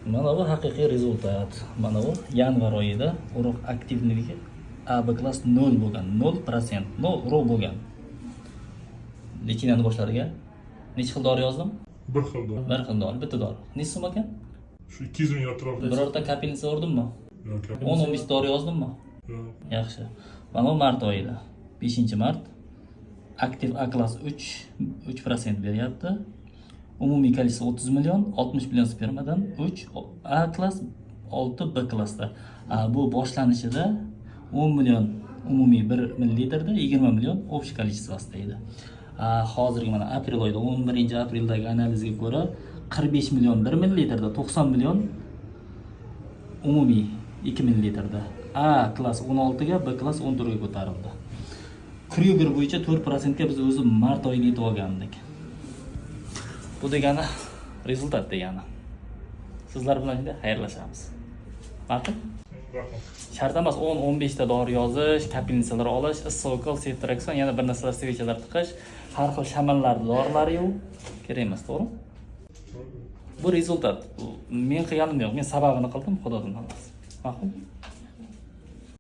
Mana bu haqiqiy rezultat. Mana bu yanvar oyida urug' aktivligi AB klass 0 bo'lgan, 0%, 0 bo'lgan. Lechinani boshlariga necha xil dori yozdim? Bir xil dori. Bir xil dori, bitta dori. Necha so'm ekan? Shu 200 ming atrofida. Birorta kapelnitsa urdimmi? Yo'q. 10-15 dori yozdimmi? Yo'q. Yaxshi. Mana bu mart oyida, 5-mart aktiv A klass 3% beryapti. Umumiy kolичество 30 million, 60 million spermadan 3 A klass, 6 B klassda. Bu boshlanishida 10 million umumiy 1 millilitrda 20 million общий количествосida edi. Hozirgi mana aprel oyida 11-apreldagi analizga ko'ra 45 million 1 millilitrda, 90 million umumiy 2 millilitrda. A klass 16 ga, B klass 14 ga ko'tarildi. Krüger bo'yicha 4% ga biz o'zi mart oyida yetib olgandik. Bu degani rezultat degani. Sizlar bilan endi xayrlashamiz. Ma'qul? Rahmat. Shart emas 10-15 ta dori yozish, kapelnitsalar olish, Isokol, Ceftriaxon, yana bir narsalar sevichalar tiqish, har xil shamanlarning dorilari yo'q. Kerak emas, to'g'rimi? Bu rezultat. Men qilganim yo'q. Men sababini qildim, Xudodan xolos. Ma'qul?